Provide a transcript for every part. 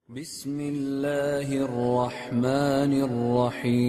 بسم الله الرحمن الرحيم.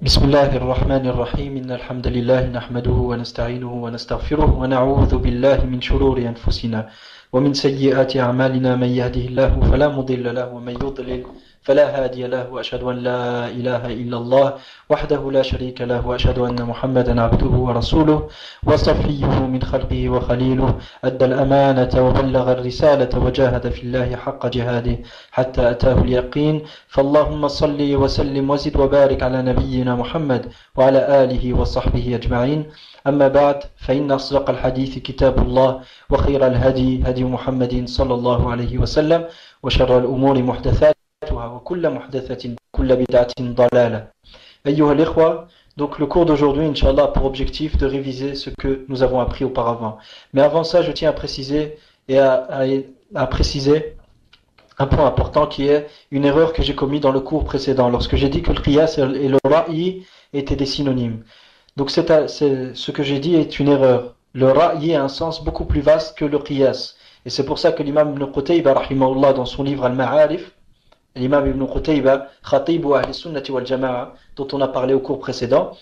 بسم الله الرحمن الرحيم إن الحمد لله نحمده ونستعينه ونستغفره ونعوذ بالله من شرور أنفسنا ومن سيئات أعمالنا من يهده الله فلا مضل له ومن يضلل فلا هادي له وأشهد أن لا إله إلا الله وحده لا شريك له وأشهد أن محمدا عبده ورسوله وصفيه من خلقه وخليله أدى الأمانة وبلغ الرسالة وجاهد في الله حق جهاده حتى أتاه اليقين فاللهم صل وسلم وزد وبارك على نبينا محمد وعلى آله وصحبه أجمعين أما بعد فإن أصدق الحديث كتاب الله وخير الهدي هدي محمد صلى الله عليه وسلم وشر الأمور محدثاتها وكل محدثة كل بدعة ضلالة. أيها الإخوة, donc le cours d'aujourd'hui, Inch'Allah, a pour objectif de réviser ce que nous avons appris auparavant. Mais avant ça, je tiens à préciser à préciser un point important qui est une erreur que j'ai commise dans le cours précédent, lorsque j'ai dit que le qiyas et le ra'i étaient des synonymes. Donc ce que j'ai dit est une erreur. Le ra'i a un sens beaucoup plus vaste que le qiyas. Et c'est pour ça que l'imam Ibn Qutayba, rahimahullah, dans son livre Al-Ma'arif, l'imam Ibn Qutayba, Khatib wa Ahl Sunnati wal Jama'a, dont on a parlé au cours précédent,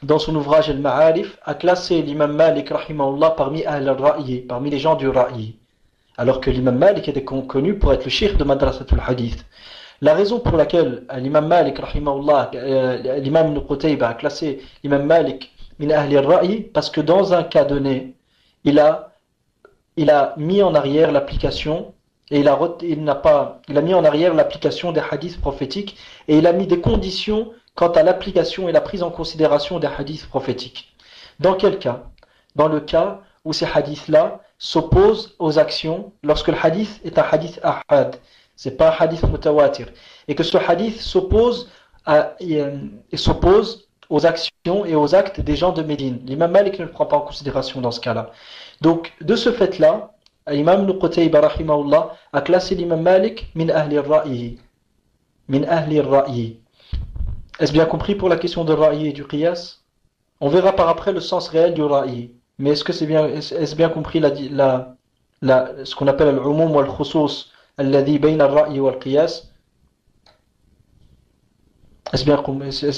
dans son ouvrage Al-Ma'arif, a classé l'imam Malik, rahimahullah, parmi Ahl al-Ra'i, parmi les gens du Ra'i. Alors que l'imam Malik était connu pour être le cheikh de Madrasatul Hadith. La raison pour laquelle l'imam Malik, rahimahullah, l'imam Ibn Qutayba a classé l'imam Malik min Ahl al-Ra'i, parce que dans un cas donné, il a mis en arrière l'application et il a mis en arrière l'application des hadiths prophétiques et il a mis des conditions quant à l'application et la prise en considération des hadiths prophétiques. Dans quel cas? Dans le cas où ces hadiths-là s'opposent aux actions, lorsque le hadith est un hadith ahad, c'est pas un hadith mutawatir, et que ce hadith s'oppose aux actions et aux actes des gens de Médine. L'imam Malik ne le prend pas en considération dans ce cas-là. Donc, de ce fait-là, l'imam Ibn Qutayba rahimahullah a classé l'imam Malik min ahli ar-ra'i. Min ahli ar-ra'i. Est-ce bien compris pour la question de ra'i et du qiyas? On verra par après le sens réel du ra'i. Mais est-ce bien compris ce qu'on appelle al-umum wal khusus alladhi bayna ar-ra'i wal qiyas? Est-ce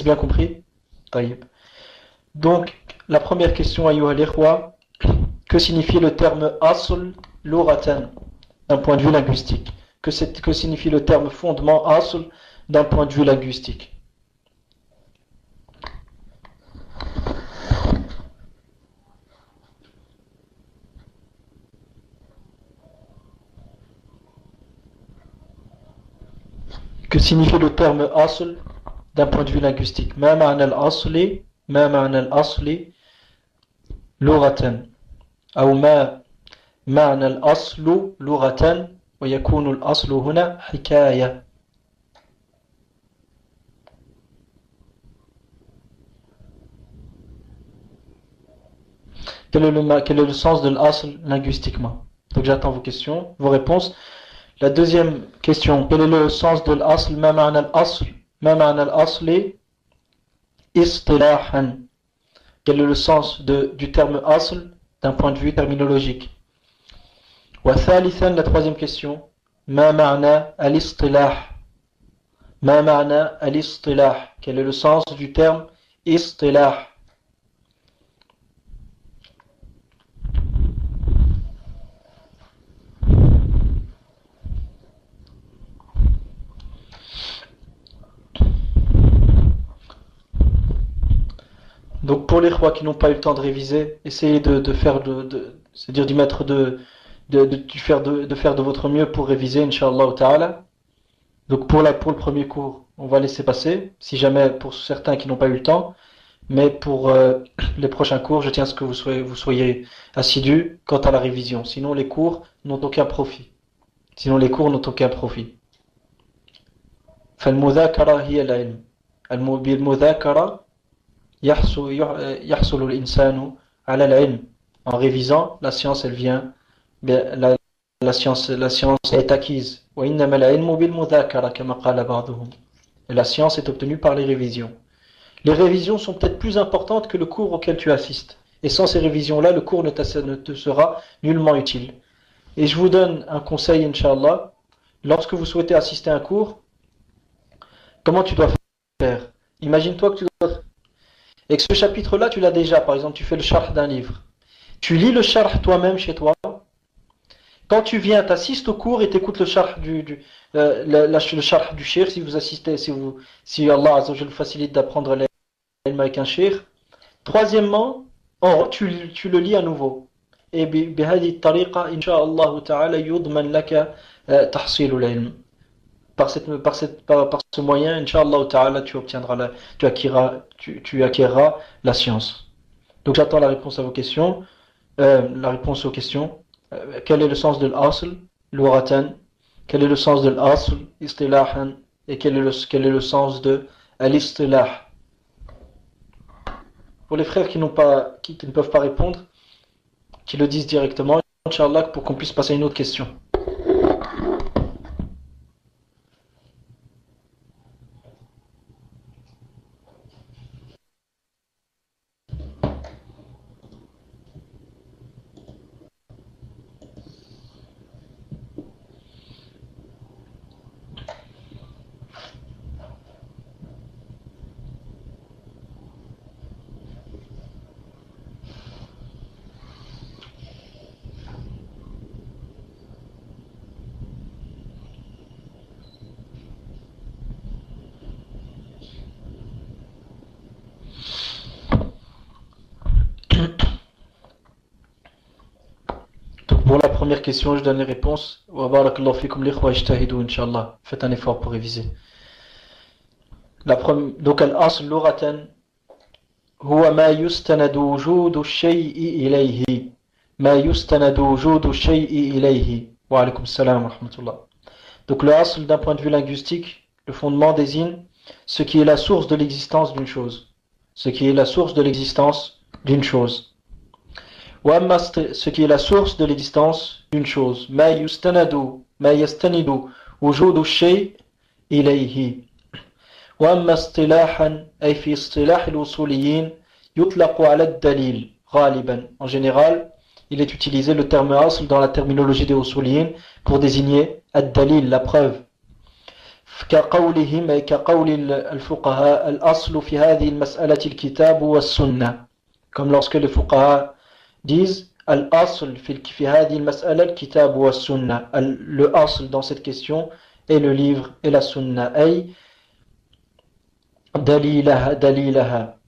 bien compris? Taïb. Donc, la première question, ayyuha al-ikhwa, que signifie le terme asl lughatan d'un point de vue linguistique? Que signifie le terme fondement asl d'un point de vue linguistique? Que signifie le terme asl d'un point de vue linguistique? Ma ma'na al-asli lughatan أو ما معنى الأصل لغة ويكون الأصل هنا حكاية. Quel est le sens de l'asl linguistiquement? Donc j'attends vos questions, vos réponses. La deuxième question, quel est le sens de l'asl? ما معنى الأصل الأصل اصطلاحا. Quel est le sens du terme asl d'un point de vue terminologique? وثالثا, la troisième question, ما معنى الاصطلاح. ما معنى الاصطلاح. Quel est le sens du terme اصطلاح? Donc pour les rois qui n'ont pas eu le temps de réviser, essayez de faire c'est-à-dire d'y mettre de faire de votre mieux pour réviser, Inch'Allah ta'ala. Donc pour le premier cours, on va laisser passer, si jamais pour certains qui n'ont pas eu le temps, mais pour les prochains cours, je tiens à ce que vous soyez assidus quant à la révision. Sinon les cours n'ont aucun profit. فالمذاكرة هي العلم. بالمذاكرة يحصل الإنسان على العلم. En révisant, la science elle vient, la science est acquise. وإنما العلم بالمذاكرة كما قال بعضهم. Et la science est obtenue par les révisions. Les révisions sont peut-être plus importantes que le cours auquel tu assistes. Et sans ces révisions-là, le cours ne te sera nullement utile. Et je vous donne un conseil, Inch'Allah. Lorsque vous souhaitez assister à un cours, comment tu dois faire? Imagine-toi que tu dois... Et que ce chapitre-là, tu l'as déjà. Par exemple, tu fais le sharh d'un livre. Tu lis le sharh toi-même chez toi. Quand tu viens, t'assistes au cours et t'écoutes le sharh le sharh du shir, si vous assistez, si Allah Azza wa Jalla facilite d'apprendre l'ilm avec un shir. Troisièmement, tu le lis à nouveau. Et بهذه الطريقة إن شاء الله تعالى يضمن لك تحصيل العلم. Par ce moyen, Inch'Allah Ta'ala, tu acquériras la science. Donc j'attends la réponse à vos questions. La réponse aux questions. Quel est le sens de l'asl, lughatan? Quel est le sens de l'asl, istilahan? Et quel est le sens de l'istilah? Pour les frères qui ne peuvent pas répondre, qui le disent directement, Inch'Allah, pour qu'on puisse passer à une autre question. Donc pour la première question, je donne les réponses. Wa barakallahu fikum l'ikhwa ijtahidu, Inch'Allah. Faites un effort pour réviser. Donc al-asl lughatan huwa ma yustanadu wujudu shay'i ilayhi. Ma yustanadu wujudu shay'i ilayhi. Wa alaykum salam wa rahmatullah. Donc le asl d'un point de vue linguistique, le fondement désigne ce qui est la source de l'existence d'une chose. Ce qui est la source de l'existence d'une chose. Wa amma ce qui est la source de l'existence d'une chose. Ma yastanidu wujudu shay ilayhi. وأما اصطلاحا أي في اصطلاح الوصوليين يطلق على الدليل غالبا. En général, il est utilisé le terme asl dans la terminologie des usuliyin pour désigner الدليل, la preuve. كقولهم أي كقول الفقهاء الأصل في هذه المسألة الكتاب والسنة. Comme lorsque les fuqaha disent الأصل في هذه المسألة الكتاب والسنة. Le asl dans cette question est le livre et la sunna. أي دليلها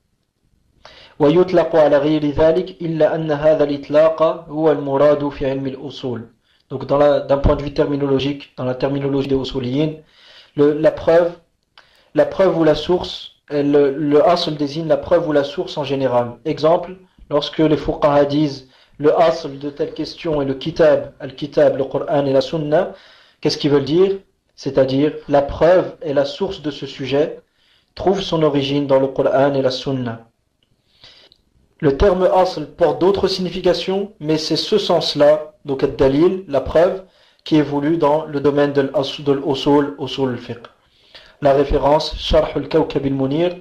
ويطلق على غير ذلك إلا أن هذا الإطلاق هو المراد في علم الأصول. Donc d'un point de vue terminologique, dans la terminologie des usuliyin, la preuve ou la source, le asl désigne la preuve ou la source en général. Exemple, lorsque les fuqaha disent le asl de telle question est le kitab, al-kitab, le Coran et la sunna, qu'est-ce qu'ils veulent dire? C'est-à-dire la preuve et la source de ce sujet trouve son origine dans le Coran et la Sunna. Le terme asl porte d'autres significations, mais c'est ce sens-là, donc ad-dalil, la preuve, qui évolue dans le domaine de l'usul al-fiqh. La référence, Sharh al-Kawkab al-Munir.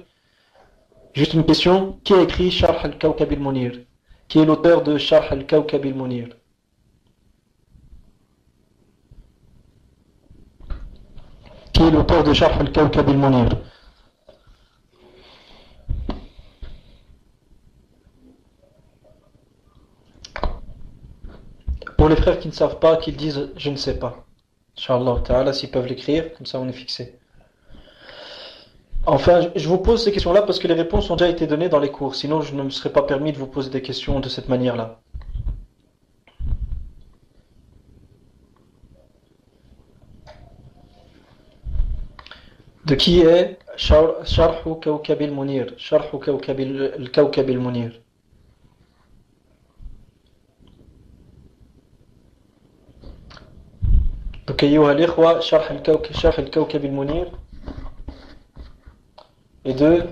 Juste une question, qui a écrit Sharh al-Kawkab al-Munir? Qui est l'auteur de Sharh al-Kawkab al-Munir? Qui est l'auteur de Sharh al-Kawkab al-Munir? Pour les frères qui ne savent pas, qu'ils disent je ne sais pas. Inch'Allah ta'ala, s'ils peuvent l'écrire, comme ça on est fixé. Enfin, je vous pose ces questions-là parce que les réponses ont déjà été données dans les cours. Sinon, je ne me serais pas permis de vous poser des questions de cette manière-là. De qui est Sharh Kawkab al-Munir? Sharh Kawkab al-Munir. Donc, أيها الإخوة, شرح الكوكب المنير et de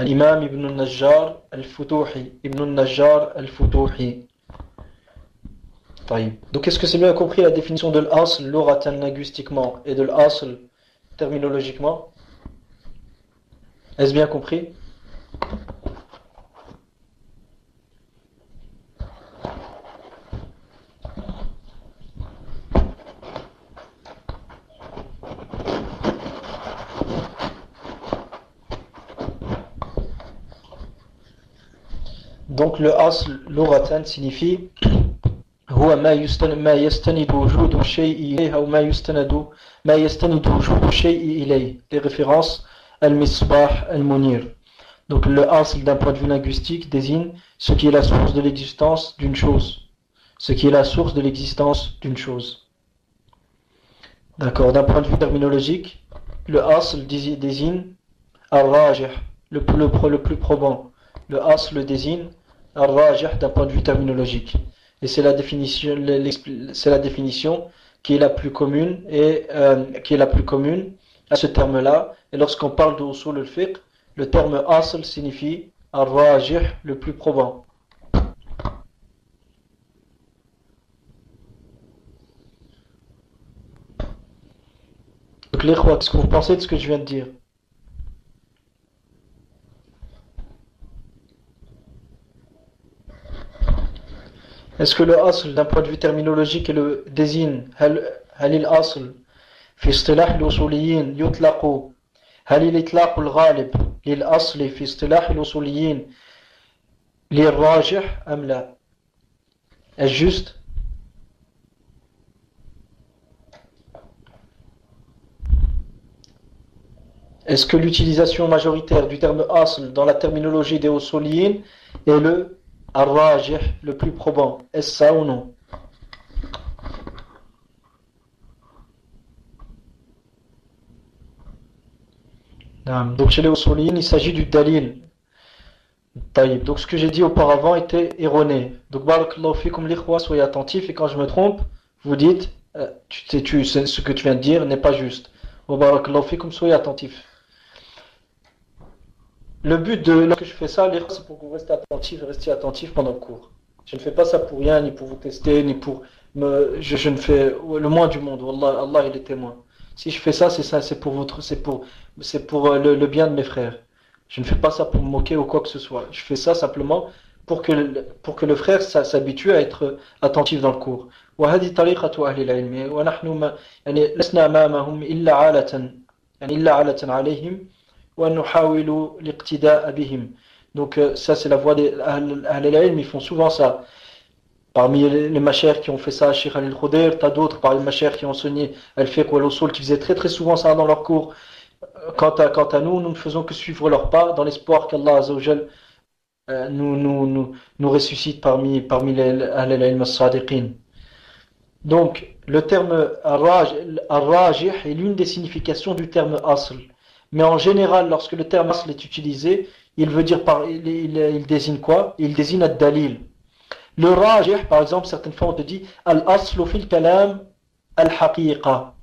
l'imam Ibn al-Najjar al-Futuhi. Ibn al-Najjar al-Futuhi. Donc, est-ce que c'est bien compris la définition de l'asl, lughatan linguistiquement, et de l'asl terminologiquement? Est-ce bien compris? Donc le asl lughatan signifie هو ما يستند وجود الشيء إليه أو ما يستند وجود الشيء إليه. Les références al-misbah al-munir. Donc le asl d'un point de vue linguistique désigne ce qui est la source de l'existence d'une chose. Ce qui est la source de l'existence d'une chose. D'accord. D'un point de vue terminologique, le asl désigne al-rajih, le plus probant. Le asl désigne al-rajih d'un point de vue terminologique. Et c'est la définition qui est la plus commune à ce terme-là. Et lorsqu'on parle de usul al-fiqh, le terme asl signifie al-rajih, le plus probant. Donc les khois, qu'est-ce que vous pensez de ce que je viens de dire? Est-ce que le asl d'un point de vue terminologique le désigne هل الأصل في اصطلاح الأصوليين يطلق هل الإطلاق الغالب للأصل في اصطلاح الأصوليين للراجح أم لا؟ Est-ce juste? Est-ce que l'utilisation majoritaire du terme asl dans la terminologie des usuliyin est le al-rajih, le plus probant? Est-ce ça ou non? Donc chez les usuliyin, il s'agit du dalil. Donc ce que j'ai dit auparavant était erroné. Donc barakallahu fikum l'ikhwa, soyez attentifs et quand je me trompe, vous dites ce que tu viens de dire n'est pas juste. Wa barakallahu fikum, soyez attentifs. Le but de lorsque je fais ça, c'est pour que vous restiez attentifs pendant le cours. Je ne fais pas ça pour rien, ni pour vous tester, ni pour je ne fais le moins du monde. Wallah, Allah il est témoin. Si je fais ça, c'est pour le bien de mes frères. Je ne fais pas ça pour me moquer ou quoi que ce soit. Je fais ça simplement pour que le frère s'habitue à être attentif dans le cours. وهذه طريقة أهل العلم ونحن لسنا أمامهم إلا عالة عليهم. Donc ça c'est la voie des Ahl al-Ilm, ils font souvent ça. Parmi les machères qui ont fait ça, Cheikh al-Khudair, t'as d'autres parmi les machères qui ont enseigné al-Fiqh ou al-Usul qui faisaient très très souvent ça dans leurs cours. Quant à nous, nous ne faisons que suivre leurs pas dans l'espoir qu'Allah Azza wa Jal nous ressuscite parmi les Ahl al-Ilm as-Sadiqin. Donc le terme al-Rajih est l'une des significations du terme asl. Mais en général, lorsque le terme asl est utilisé, il veut dire il désigne quoi? Il désigne ad-dalil. Le rajih, par exemple, certaines fois on te dit al-aslu fil kalam al-haqiqa.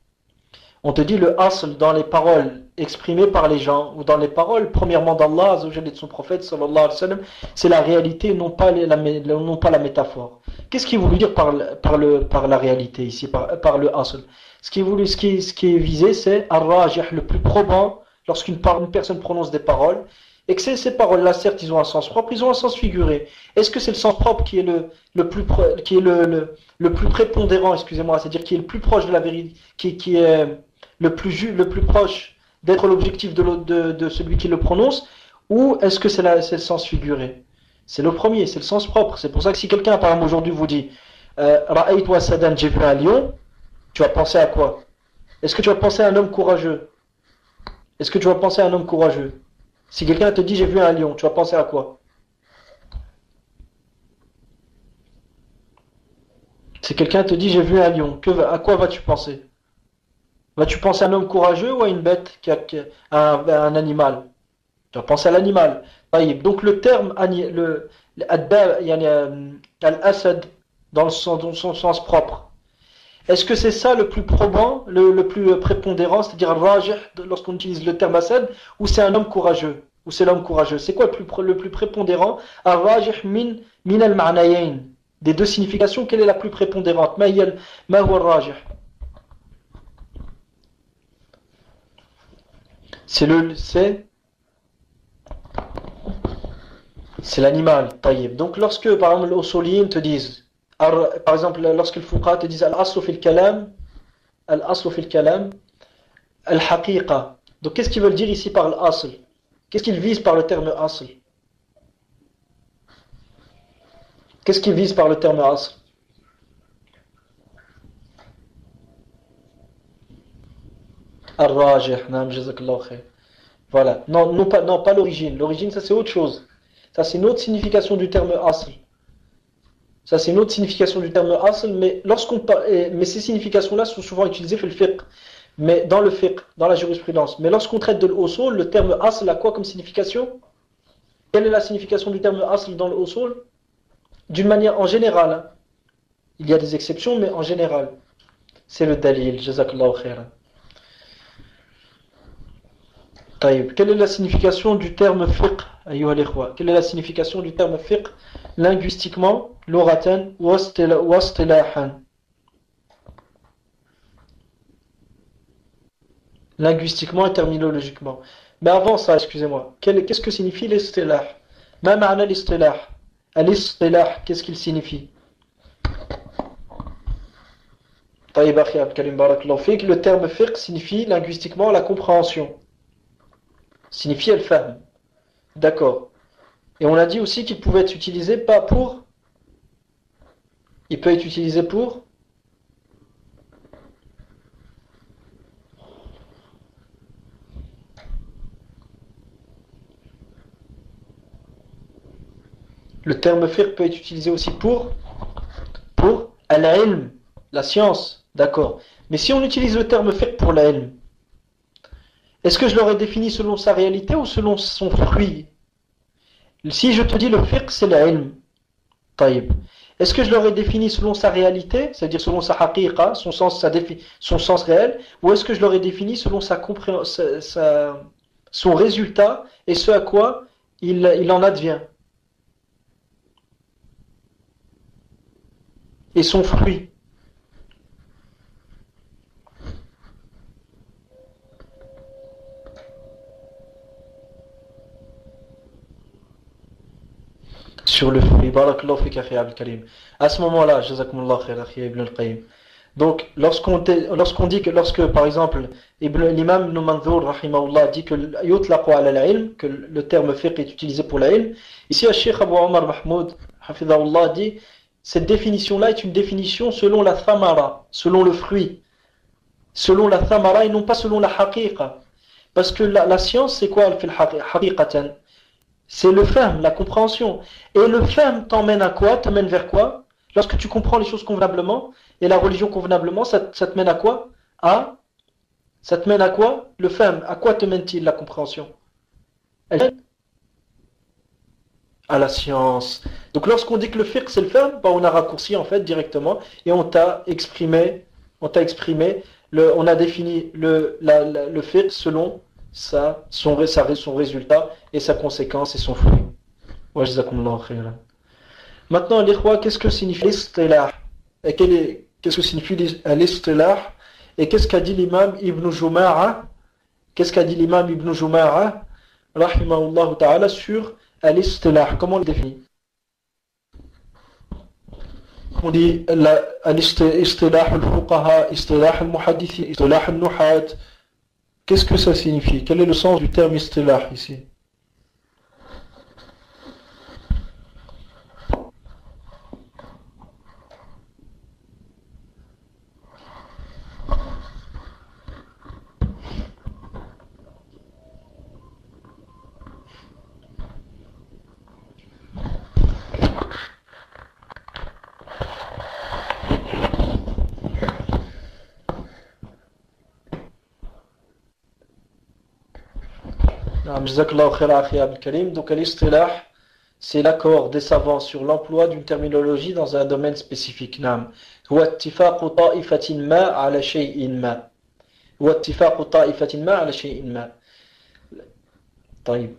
On te dit le asl dans les paroles exprimées par les gens, ou dans les paroles, premièrement d'Allah Azza wa Jalla et de son prophète sallallahu alayhi wa sallam, c'est la réalité, non pas la métaphore. Qu'est-ce qu'il voulait dire par la réalité ici, par le asl? Ce qui est visé, c'est al-rajih, le plus probant. Lorsqu'une personne prononce des paroles, et que ces paroles-là, certes, ils ont un sens propre, ils ont un sens figuré. Est-ce que c'est le sens propre qui est le plus prépondérant, excusez-moi, c'est-à-dire qui est le plus proche de la vérité, qui est le plus proche d'être l'objectif de celui qui le prononce, ou est-ce que c'est le sens figuré? C'est le premier, c'est le sens propre. C'est pour ça que si quelqu'un, par exemple, aujourd'hui vous dit Ra'aytu Asadan, j'ai vu un lion, tu vas penser à quoi? Est-ce que tu vas penser à un homme courageux? Est-ce que tu vas penser à un homme courageux? Si quelqu'un te dit j'ai vu un lion, tu vas penser à quoi? Si quelqu'un te dit j'ai vu un lion, à quoi vas-tu penser? Vas-tu penser à un homme courageux ou à une bête, à un animal? Tu vas penser à l'animal. Donc le terme al-asad dans son sens propre. Est-ce que c'est ça le plus probant, le plus prépondérant, c'est-à-dire al-rajih lorsqu'on utilise le terme asad, ou c'est un homme courageux, ou c'est l'homme courageux? C'est quoi le plus prépondérant? Al-rajih min al-ma'nayayn. Des deux significations, quelle est la plus prépondérante? Ma huwa al-rajih? C'est l'animal. Taïb. Donc lorsque par exemple les usuliyin te disent, par exemple lorsque le fuqaha te disent al-aslu fil kalam al-haqiqa. Donc qu'est-ce qu'ils veulent dire ici par l'asl? Qu'est-ce qu'ils visent par le terme asl? Qu'est-ce qui vise par le terme asl? Ar-rajih, naam, jazakallahu khair. Voilà. Non, pas l'origine. L'origine, ça c'est autre chose. Ça c'est une autre signification du terme asl. Ça c'est une autre signification du terme asl, mais mais ces significations-là sont souvent utilisées dans le fiqh. Mais dans le fiqh, dans la jurisprudence. Mais lorsqu'on traite de l'usul, le terme asl a quoi comme signification? Quelle est la signification du terme asl dans l'usul? D'une manière en général. Hein. Il y a des exceptions, mais en général. C'est le dalil. Jazakallahu khairan. طيب. Quelle est la signification du terme fiqh, ayyuha al-ikhwa? Quelle est la signification du terme fiqh linguistiquement, lughatan wa istilahan? Linguistiquement et terminologiquement. Mais avant ça, excusez-moi, qu'est-ce que signifie l'istilah? Ma ma'na l'istilah? L'istilah, qu'est-ce qu'il signifie? طيب أخي عبد الكريم بارك الله فيك. Le terme fiqh signifie linguistiquement la compréhension. Signifie al-fahm. D'accord. Et on a dit aussi qu'il pouvait être utilisé pas pour. Il peut être utilisé pour. Le terme fiqh peut être utilisé aussi pour al-ilm, la science. D'accord. Mais si on utilise le terme fiqh pour l'ilm, est-ce que je l'aurais défini selon sa réalité ou selon son fruit? Si je te dis le fiqh, c'est l'ilm. Taïb. Est-ce que je l'aurais défini selon sa réalité, c'est-à-dire selon sa haqiqa, son sens réel, ou est-ce que je l'aurais défini selon son résultat et ce à quoi il en advient? Et son fruit. Sur le fruit. Barakallahu fik akhi Abdel Karim. À ce moment-là, jazakumullah khair akhi Ibn al-Qayyim. Donc, lorsqu'on dit que, par exemple, l'imam Ibn Manzour, rahimahullah, dit que yutlaqu ala al-ilm, que le terme fiqh est utilisé pour l'ilm, ici, le Cheikh Abu Omar Mahmoud, hafidhahullah, dit, cette définition-là est une définition selon la thamara, selon le fruit, selon la thamara et non pas selon la haqiqa. Parce que la science, c'est quoi, haqiqatan? C'est le fahm, la compréhension. Et le fahm t'emmène à quoi? T'emmène vers quoi? Lorsque tu comprends les choses convenablement, et la religion convenablement, ça te mène à quoi? Ça te mène à quoi? Le fahm, à quoi te mène-t-il la compréhension? À la science. Donc lorsqu'on dit que le fiqh c'est le fahm, on a raccourci en fait directement, et on a défini le fiqh selon son résultat et sa conséquence et son fruit. Wa jazakumullahu khairan. Maintenant, l'ikhwa, qu'est-ce que signifie l'istilah? Qu'est-ce que signifie l'istilah? Et qu'est-ce qu'a dit l'imam Ibn Juma'a? Qu'est-ce qu'a dit l'imam Ibn Juma'a, rahimahullah ta'ala, sur l'istilah? Comment on le définit? On dit l'istilah al-fuqaha, istilah al-muhaddithi, istilah al-nuhat. Qu'est-ce que ça signifie? Quel est le sens du terme istilah ici? Donc l'istilah, c'est l'accord des savants sur l'emploi d'une terminologie dans un domaine spécifique. هو اتفاق طائفة ما على شيء ما. هو اتفاق طائفة ما على شيء ما. طيب.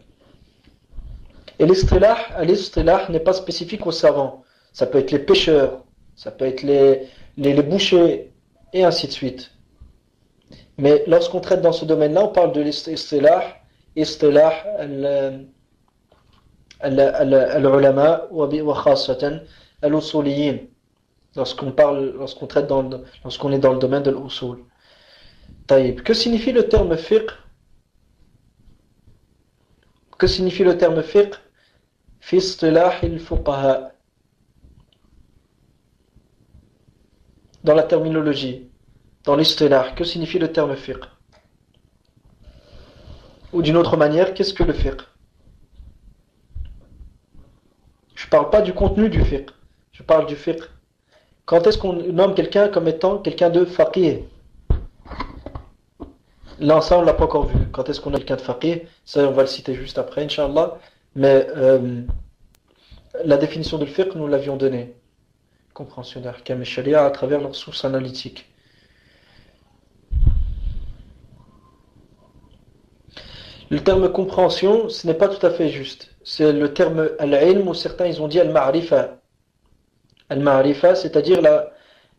Et l'istilah n'est pas spécifique aux savants. Ça peut être les pêcheurs, ça peut être les bouchers, et ainsi de suite. Mais lorsqu'on traite dans ce domaine-là, on parle de l'istilah, istilah al-ulama wa khassatan al-usuliyin. Lorsqu'on est dans le domaine de l'usul. Taïb. Que signifie le terme fiqh? Que signifie le terme fiqh? Fi istilah al-fuqaha. dans la terminologie, dans l'istilah, que signifie le terme fiqh? Ou d'une autre manière, qu'est-ce que le fiqh? Je ne parle pas du contenu du fiqh, je parle du fiqh. Quand est-ce qu'on nomme quelqu'un comme étant quelqu'un de faqih? Là, ça, on ne l'a pas encore vu. Quand est-ce qu'on a quelqu'un de faqih? Ça, on va le citer juste après, Inch'Allah. Mais la définition de fiqh, nous l'avions donnée. Compréhension d'ahkam et sharia à travers leurs sources analytiques. Le terme compréhension, ce n'est pas tout à fait juste. C'est le terme al-ilm, où certains ils ont dit al-ma'rifa. Al-ma'rifa, c'est-à-dire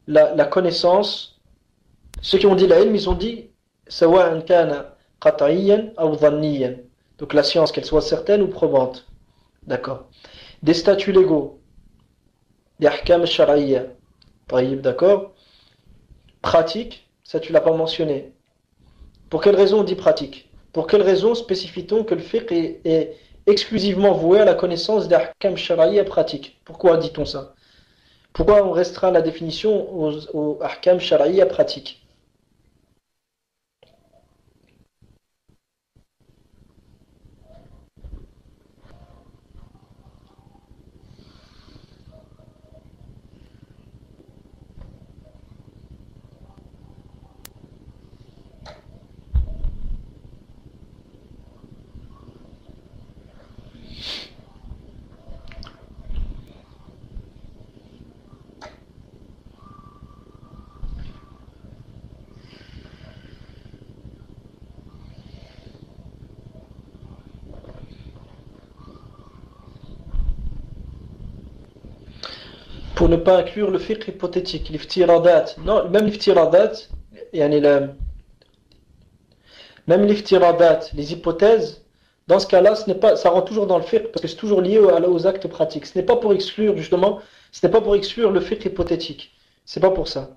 la connaissance. Ceux qui ont dit l'ilm, ils ont dit sawa'an kana qat'iyyan aw dhanniyan. Donc la science, qu'elle soit certaine ou probante. D'accord. Des statuts légaux. Des ahkam shar'iyya. D'accord. Pratique, ça tu l'as pas mentionné. Pour quelle raison on dit pratique? Pour quelle raison spécifie-t-on que le fiqh est exclusivement voué à la connaissance d'ahkam shar'iyya pratiques? Pourquoi dit-on ça? Pourquoi on restreint la définition aux ahkam shar'iyya pratiques? Pour ne pas inclure le fiqh hypothétique, l'iftiradāt. Non, même l'iftiradāt, même l'iftiradāt, les hypothèses, dans ce cas-là, ça rentre toujours dans le fiqh parce que c'est toujours lié aux actes pratiques. Ce n'est pas pour exclure, justement, ce n'est pas pour exclure le fiqh hypothétique. C'est pas pour ça.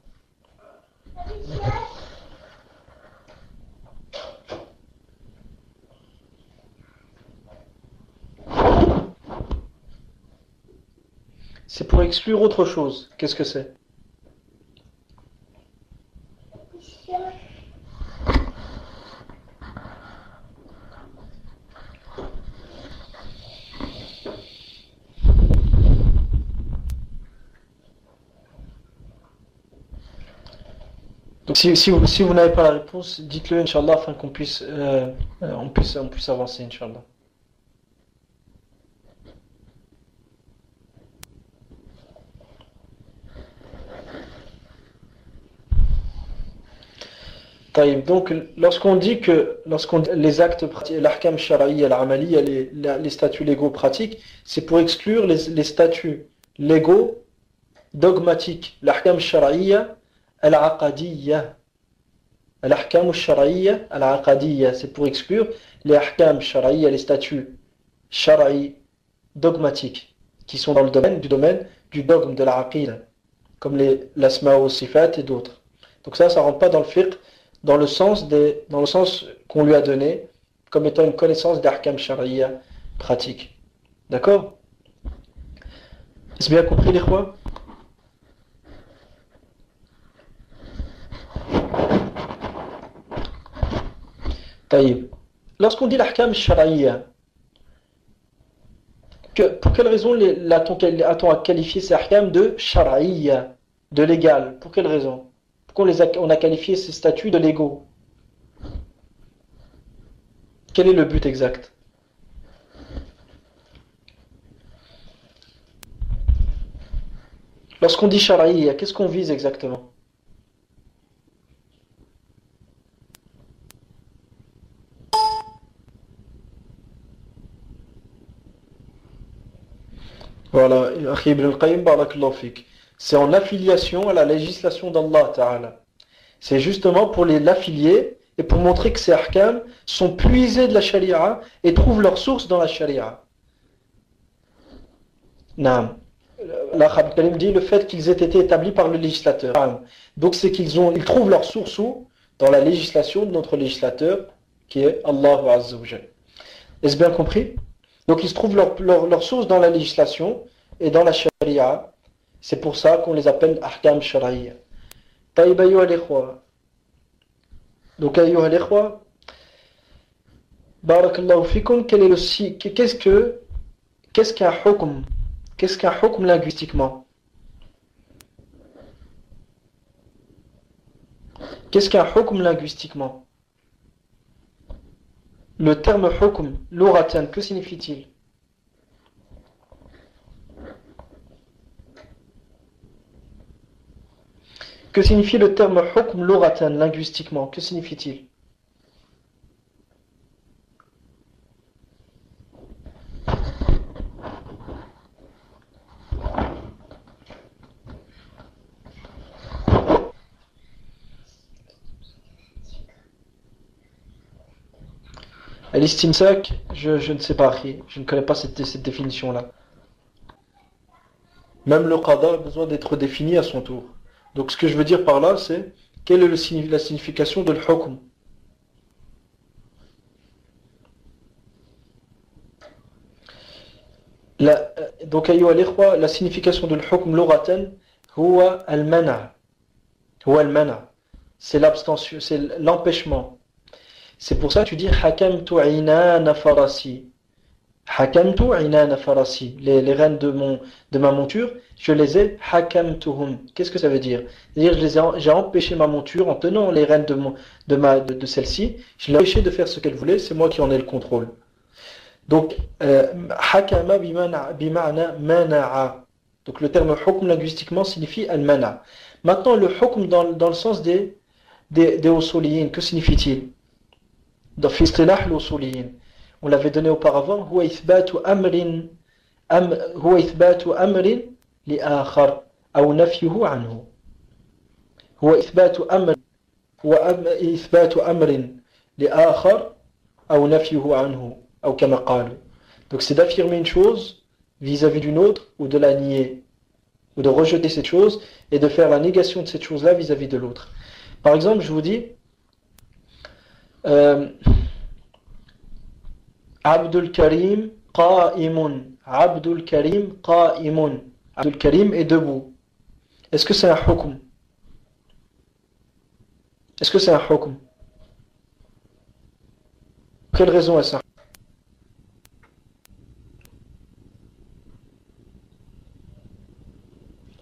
C'est pour exclure autre chose. Qu'est-ce que c'est? Donc si vous n'avez pas la réponse, dites-le, Inch'Allah, afin qu'on puisse, on puisse avancer, Inch'Allah. Donc, lorsqu'on dit les actes pratiques, l'ahkam shar'iyya, al-amaliyya, les statuts légaux pratiques, c'est pour exclure les statuts légaux dogmatiques. L'ahkam shar'iyya, al-aqadiyya. L'ahkam shar'iyya, al-aqadiyya, c'est pour exclure les ahkam shar'iyya, les statuts shar'i dogmatiques, qui sont dans le domaine du dogme de l'aqida, comme l'asma wa sifat et d'autres. Donc ça rentre pas dans le fiqh, dans le sens qu'on lui a donné comme étant une connaissance d'ahkam shar'iyya pratique. D'accord? Est-ce bien compris, les khois? Taïb. Lorsqu'on dit l'ahkam shar'iyya, pour quelle raison a-t-on qualifié ces ahkam de shar'iyya, de légal? Pour quelle raison? Pourquoi on a qualifié ces statuts de légaux? Quel est le but exact? Lorsqu'on dit shar'iyya, qu'est-ce qu'on vise exactement? Voilà, Akhi Ibn al-Qayyim, barakallahu fik. C'est en affiliation à la législation d'Allah Ta'ala. C'est justement pour l'affilier et pour montrer que ces ahkam sont puisés de la sharia et trouvent leur source dans la sharia. Naam. L'Akhi Karim dit le fait qu'ils aient été établis par le législateur. Donc c'est qu'ils trouvent leur source où? Dans la législation de notre législateur qui est Allah Azza wa Jal. Est-ce bien compris? Donc ils se trouvent leur source dans la législation et dans la sharia. C'est pour ça qu'on les appelle ahkam shar'iyya. طيب أيها الإخوة. Donc أيها الإخوة, barakallahu fikum, qu'est-ce qu'un hukm? Qu'est-ce qu'un hukm linguistiquement? Qu'est-ce qu'un hukm linguistiquement? Le terme hukm, louratan, que signifie-t-il? Que signifie le terme hukm louratan linguistiquement? Que signifie-t-il? Al-istimsak, je ne sais pas, je ne connais pas cette définition-là. Même le qada a besoin d'être défini à son tour. Donc ce que je veux dire par là, c'est quelle est la signification de l'hukm? Donc ayyuha al-ikhwa, la signification de l'hukm louratan, huwa al-mana'. Huwa al-mana'. C'est l'abstention, c'est l'empêchement. C'est pour ça que tu dis hakamtu inana farasi. Hakamtu inana farasi. Les rênes de ma monture, je les ai hakamtuhum. Qu'est-ce que ça veut dire? C'est-à-dire j'ai empêché ma monture en tenant les rênes de celle-ci, je l'ai empêché de faire ce qu'elle voulait, c'est moi qui en ai le contrôle. Donc hakama bima'na mana'a. Donc le terme hukm linguistiquement signifie al-mana'. Maintenant le hukm dans le sens des usuliyin, que signifie-t-il? Dans fistilah l'usuliyin, on l'avait donné auparavant, huwa ithbatu amrin li akhar aw nafyuhu anhu. Huwa ithbatu amrin li akhar aw nafyuhu anhu aw kama qalu. Donc c'est d'affirmer une chose vis-à-vis d'une autre ou de la nier ou de rejeter cette chose et de faire la négation de cette chose-là vis-à-vis de l'autre. Par exemple, je vous dis Abdul Karim qa'imun. Abdul Karim qa'imun. Abdul Karim est debout. Est-ce que c'est un hukm? Est-ce que c'est un hukm? Pour quelle raison est-ce un hukm?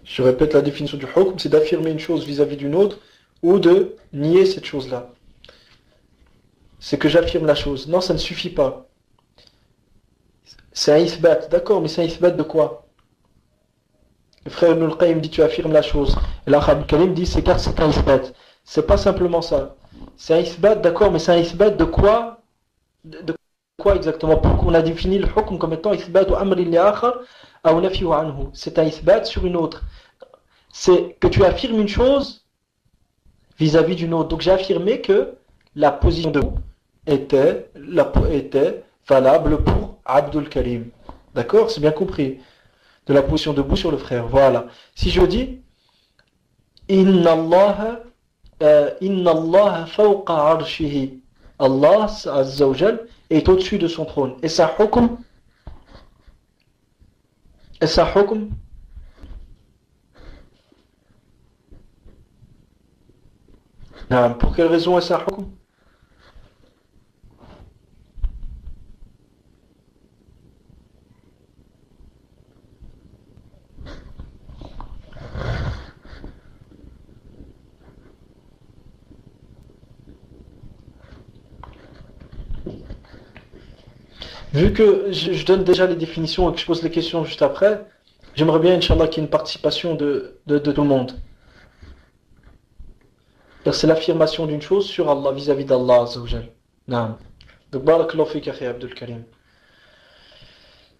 Je répète, la définition du hukm, c'est d'affirmer une chose vis-à-vis d'une autre ou de nier cette chose-là. C'est que j'affirme la chose. Non, ça ne suffit pas. C'est un ithbat, d'accord, mais c'est un ithbat de quoi? Le frère Ibn al-Qayyim dit tu affirmes la chose. Et l'Akh Abdul Karim dit c'est car c'est un ithbat. C'est pas simplement ça. C'est un ithbat, d'accord, mais c'est un ithbat de quoi? De quoi exactement? Pourquoi on a défini le hukm comme étant ithbat ou amri li akhar aw nafyu anhu? C'est un ithbat sur une autre. C'est que tu affirmes une chose vis-à-vis d'une autre. Donc j'ai affirmé que la position de était valable pour Abdul Karim. D'accord? C'est bien compris. De la position debout sur le frère. Voilà. Si je dis Inna Allah fawqa arshihi. Allah Azza wa Jal est au-dessus de son trône. Et sa hukm? Et sa hukm? Pour quelle raison est sa hukm? Vu que je donne déjà les définitions et que je pose les questions juste après, j'aimerais bien, Inch'Allah, qu'il y ait une participation de tout le monde. Car c'est l'affirmation d'une chose sur Allah, vis-à-vis d'Allah Azza wa Jal. Naam. Donc, barakallahu fik, akhi Abdul Karim.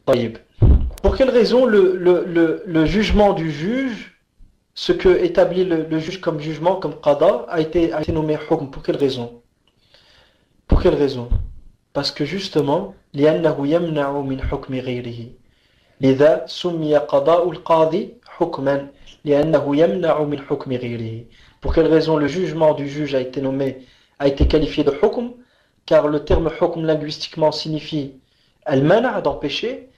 Taïb. Pour quelle raison le jugement du juge, ce que établit le juge comme jugement, comme qada, a été nommé hukm? Pour quelle raison? Pour quelle raison? Parce que justement, لأنه يمنع من حكم غيره. لذا سمي قضاء القاضي حكما لأنه يمنع من حكم غيره. Pour quelle raison le jugement du juge a été qualifié de hukm? Car le terme hukm linguistiquement signifie al-mana', d'empêcher.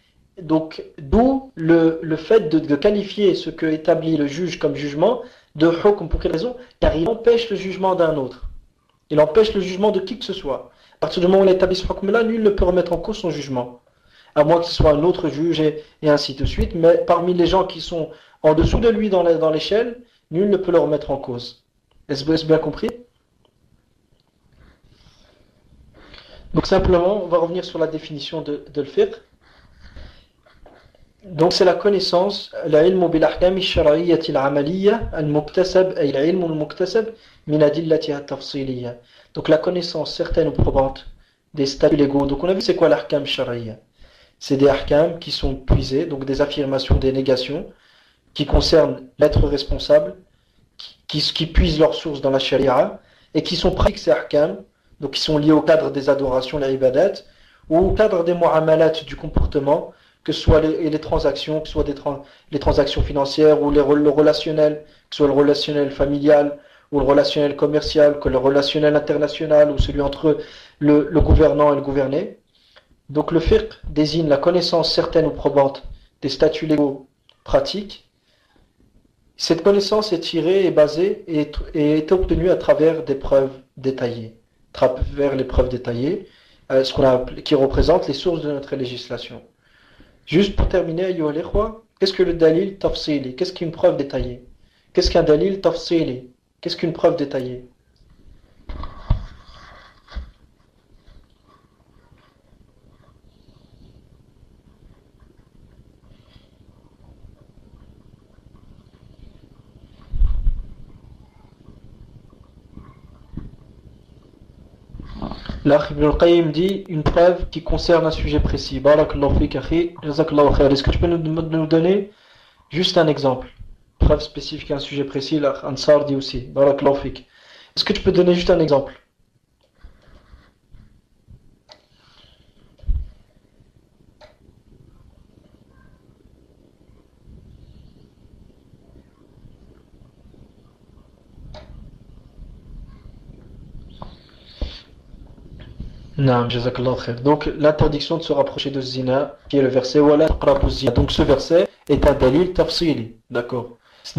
Donc d'où le fait de qualifier ce que établit le juge comme jugement de hukm. Pour quelle raison? Car il empêche le jugement d'un autre. Il empêche le jugement de qui que ce soit. À partir du moment où il établit ce hukm-là, nul ne peut remettre en cause son jugement. À moins que ce soit un autre juge et ainsi de suite. Mais parmi les gens qui sont en dessous de lui dans l'échelle, nul ne peut le remettre en cause. Est-ce bien compris? Donc simplement, on va revenir sur la définition de le fiqh. Donc c'est la connaissance, l'ilm bil ahkam ash-shar'iyyah al-'amaliyya al-muktasab ay al-'ilm al-muktasab min adillatiha at-tafsiliyya. Donc la connaissance certaine ou probante des statuts légaux. Donc on a vu c'est quoi l'ahkam shar'iyya? C'est des ahkam qui sont puisés, donc des affirmations, des négations qui concernent l'être responsable, qui puisent leur source dans la sharia et qui sont pratiques ces ahkam, donc qui sont liés au cadre des adorations, les ibadat, ou au cadre des mu'amalat, du comportement, que ce soit les transactions, que ce soit les transactions financières ou le relationnel, que ce soit le relationnel familial ou le relationnel commercial, que le relationnel international ou celui entre le gouvernant et le gouverné. Donc le fiqh désigne la connaissance certaine ou probante des statuts légaux pratiques. Cette connaissance est tirée et basée et est obtenue à travers des preuves détaillées, travers les preuves détaillées, qui représentent les sources de notre législation. Juste pour terminer, ayyuha al-ikhwa, qu'est-ce que le dalil tafsili? Qu'est-ce qu'une preuve détaillée? Qu'est-ce qu'un dalil tafsili? Qu'est-ce qu'une preuve détaillée? L'Akh Ibn al-Qayyim dit une preuve qui concerne un sujet précis. Barakallahu fik akhi, jazakallahu khair. Est-ce que tu peux nous donner juste un exemple? Preuve spécifique à un sujet précis, l'Akh Ansar dit aussi. Barakallahu fik. Est-ce que tu peux donner juste un exemple? Naam, jazakallahu khair. Donc l'interdiction de se rapprocher de zina, qui est le verset wala taqrabu zina. Donc ce verset est un dalil tafsili, d'accord. Ce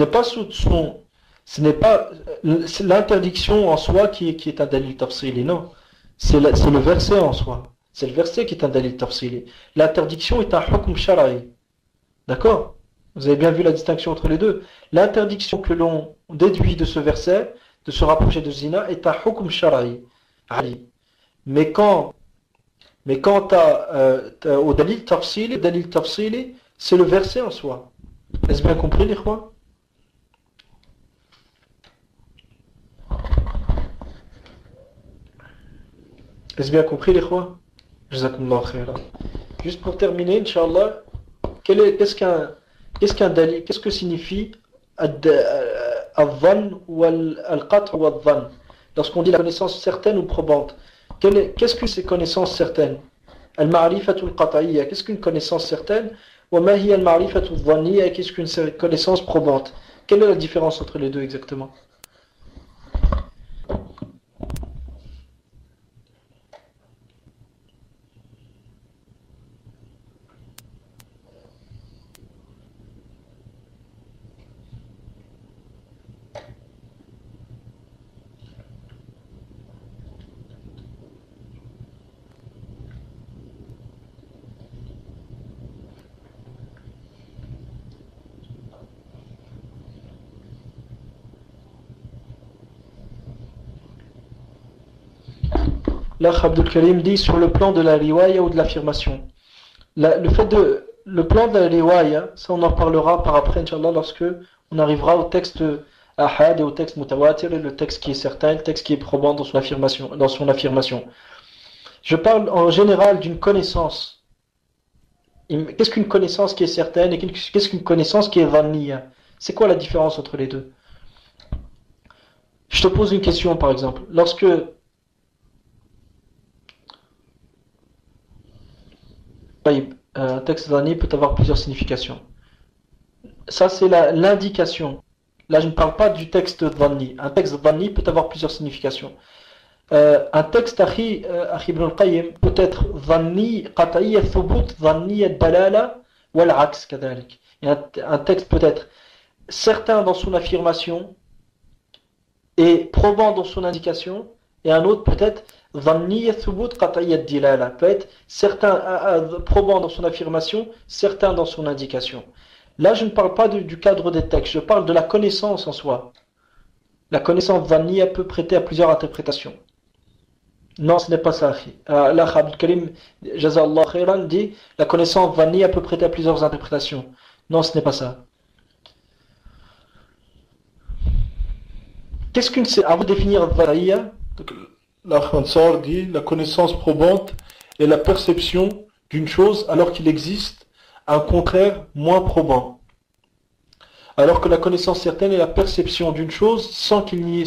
n'est pas l'interdiction en soi qui est un dalil tafsili, non. C'est le verset en soi. C'est le verset qui est un dalil tafsili. L'interdiction est un hukm shar'i. D'accord? Vous avez bien vu la distinction entre les deux. L'interdiction que l'on déduit de ce verset, de se rapprocher de zina, est un hukm shar'i. Mais quant au dalil tafsili, c'est le verset en soi. Est-ce bien compris, les rois? Est-ce bien compris, les rois? Jazakumullah khairan. Juste pour terminer, Inch'Allah, qu'est-ce qu'un dalil? Qu'est-ce que signifie al-dhann ou al-qat' ou al-dhann? Lorsqu'on dit la connaissance certaine ou probante, qu'est-ce que ces connaissances certaines? Al-ma'rifatul qat'iyya, qu'est-ce qu'une connaissance certaine? Wa ma hiya al-ma'rifatul dhanniyya, qu'est-ce qu'une connaissance probante? Quelle est la différence entre les deux exactement? L'Akh Abdul Karim dit sur le plan de la riwaya ou de l'affirmation. Le plan de la riwaya, ça on en parlera par après, Inch'Allah, lorsque on arrivera au texte ahad et au texte mutawatir, et le texte qui est certain, le texte qui est probant dans son affirmation. Je parle en général d'une connaissance. Qu'est-ce qu'une connaissance qui est certaine et qu'est-ce qu'une connaissance qui est dhanniya? C'est quoi la différence entre les deux? Je te pose une question par exemple. Lorsque un texte dhanni peut avoir plusieurs significations. Ça, c'est l'indication. Là, je ne parle pas du texte dhanni. Un texte dhanni peut avoir plusieurs significations. Un texte Akhi Ibn al-Qayyim peut être dhanni qat'iyya thubut, dhanni ad-dalala wal aks kadhalik. Un texte peut être certain dans son affirmation est probant dans son indication, et un autre peut-être dhanniya thubut qat'iyya dilala, peut être certain probant dans son affirmation, certain dans son indication. Là, je ne parle pas du cadre des textes, je parle de la connaissance en soi. La connaissance dhanniya peut prêter à plusieurs interprétations. Non, ce n'est pas ça. L'Akh Abdul Karim, Jazallah khairan, dit la connaissance dhanniya peut prêter à plusieurs interprétations. Non, ce n'est pas ça. Qu'est-ce qu'une... Avant de définir dhanniya, L'Akh Ansar dit la connaissance probante est la perception d'une chose alors qu'il existe un contraire moins probant. Alors que la connaissance certaine est la perception d'une chose sans qu'il n'y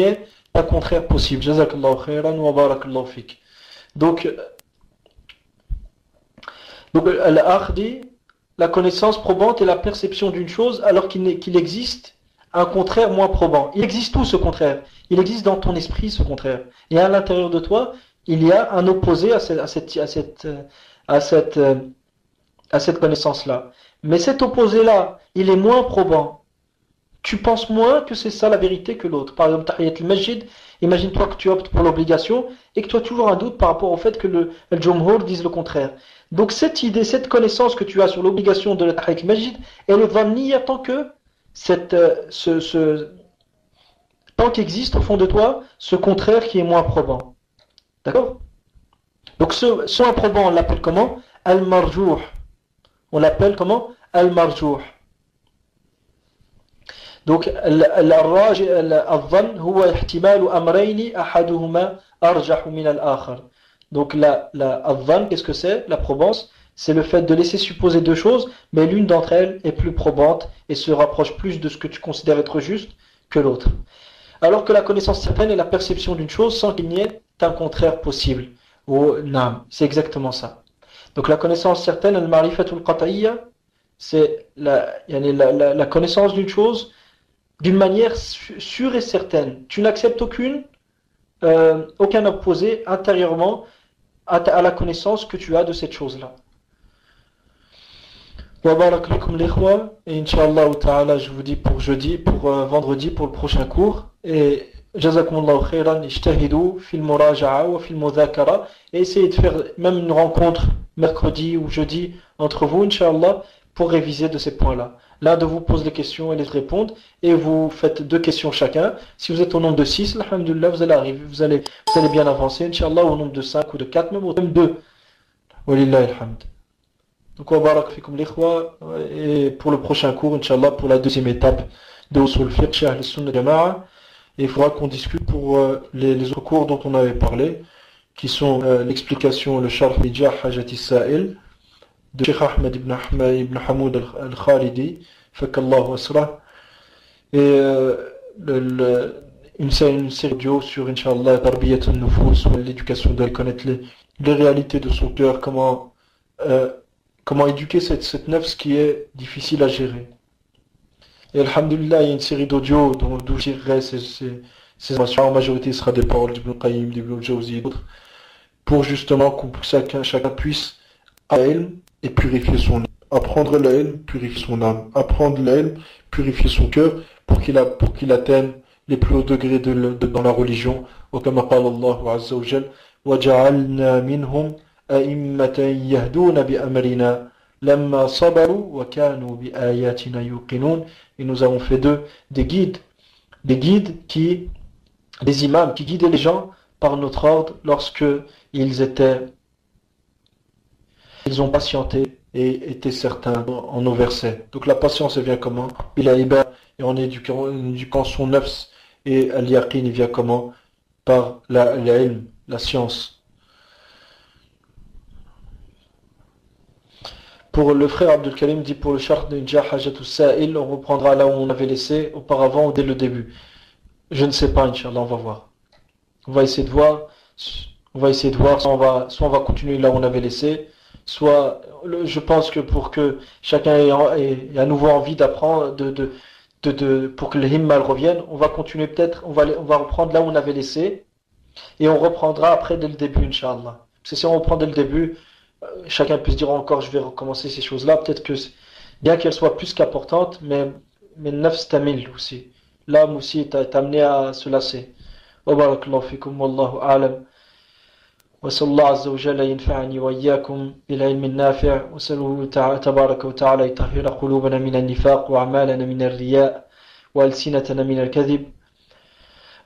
ait un contraire possible. Jazakallahu khairan wa barakallahu fik. Donc l'Akh dit la connaissance probante est la perception d'une chose alors qu'il existe un contraire moins probant. Il existe où ce contraire? Il existe dans ton esprit ce contraire. Et à l'intérieur de toi, il y a un opposé à cette connaissance-là. Mais cet opposé-là, il est moins probant. Tu penses moins que c'est ça la vérité que l'autre. Par exemple, Tahiyat al-Masjid, imagine-toi que tu optes pour l'obligation et que tu as toujours un doute par rapport au fait que le Jumhur dise le contraire. Donc cette idée, cette connaissance que tu as sur l'obligation de la Tahiyat al-Masjid, elle est dhanniya tant que tant qu'existe au fond de toi ce contraire qui est moins probant. D'accord? Donc ce moins probant, on l'appelle comment? Al-Marjouh. On l'appelle comment? Al-Marjouh. Donc, al-dhann huwa ihtimalu amrayni ahaduhuma arjahu min al-akhar. Donc, al-dhann, qu'est-ce que c'est? La probance, c'est le fait de laisser supposer deux choses, mais l'une d'entre elles est plus probante et se rapproche plus de ce que tu considères être juste que l'autre. Alors que la connaissance certaine est la perception d'une chose sans qu'il n'y ait un contraire possible. Ou nam, c'est exactement ça. Donc la connaissance certaine, al-marifatul qat'iyya, c'est la connaissance d'une chose d'une manière sûre et certaine. Tu n'acceptes aucun opposé intérieurement à la connaissance que tu as de cette chose-là. Wa barak lakum l'ikhwa, et Inch'Allah ta'ala, je vous dis pour vendredi, pour le prochain cours. Et jazakumullahu khairan, ijtahidu fil muraja'a wa fil mudhakara, et essayez de faire même une rencontre mercredi ou jeudi entre vous, Inch'Allah, pour réviser de ces points-là. L'un de vous pose des questions et les répondre, et vous faites 2 questions chacun. Si vous êtes au nombre de 6, alhamdulillah, vous allez arriver, vous allez bien avancer, Inch'Allah, au nombre de 5 ou de 4, même 2. Walillahi alhamd. Donc, wa barak fikum l'ikhwa, et pour le prochain cours, Inch'Allah, pour la deuxième étape de Usul Fiqh, chez Ahl Sunnah Jama'a, et il faudra qu'on discute pour les autres cours dont on avait parlé, qui sont l'explication, le Sharh Hijah Hajati Sa'il, de Sheikh Ahmed ibn Hamoud al-Khalidi, Fakallahu Asra, et une série audio sur, Inch'Allah, Tarbiyat al-Nufus, l'éducation de connaître les réalités de son cœur, comment éduquer cette nefs qui est difficile à gérer. Et alhamdulillah, il y a une série d'audio d'où je dirais ces informations. En majorité, ce sera des paroles d'Ibn Qayyim, d'Ibn Jawzi et d'autres, pour justement que chacun puisse apprendre et purifier son âme. Apprendre l'ilm, purifier son âme. Apprendre l'ilm, purifier son cœur, pour qu'il atteigne les plus hauts degrés dans la religion. وكما قال الله عز وجل وجعلنا منهم أئمة يهدون بأمرنا لما صبروا وكانوا بآياتنا يوقنون. Et nous avons fait d'eux des imams qui guidaient les gens par notre ordre lorsque ils ont patienté et étaient certains en nos versets. Donc la patience, elle vient comment? Et en éduquant son nafs, et al-yaqin, il vient comment? Par la science. Pour le frère Abdul Karim dit pour le Sharh de Hajatu Sa'il, on reprendra là où on avait laissé auparavant ou dès le début. Je ne sais pas, Inch'Allah, on va voir. On va essayer de voir, soit on va continuer là où on avait laissé, soit je pense que pour que chacun ait à nouveau envie d'apprendre, pour que le himmal revienne, on va continuer peut-être, on va reprendre là où on avait laissé, et on reprendra après dès le début, Inch'Allah. Parce que si on reprend dès le début, chacun peut se dire encore je vais recommencer ces choses-là, peut-être que bien qu'elles soient plus qu'importantes, mais nafs tamil aussi. l'âme aussi est amenée à se lasser. Wa barakallahu fikum, wallahu a'lam. وصلى الله عز وجل ينفعني وإياكم بالعلم النافع وسأله تبارك وتعالى يطهر قلوبنا من النفاق وأعمالنا من الرياء وألسنتنا من الكذب.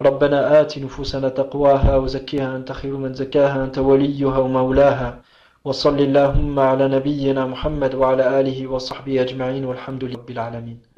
ربنا آت نفوسنا تقواها وزكيها أنت خير من زكاها أنت وليها ومولاها وصل اللهم على نبينا محمد وعلى آله وصحبه أجمعين والحمد لله رب العالمين.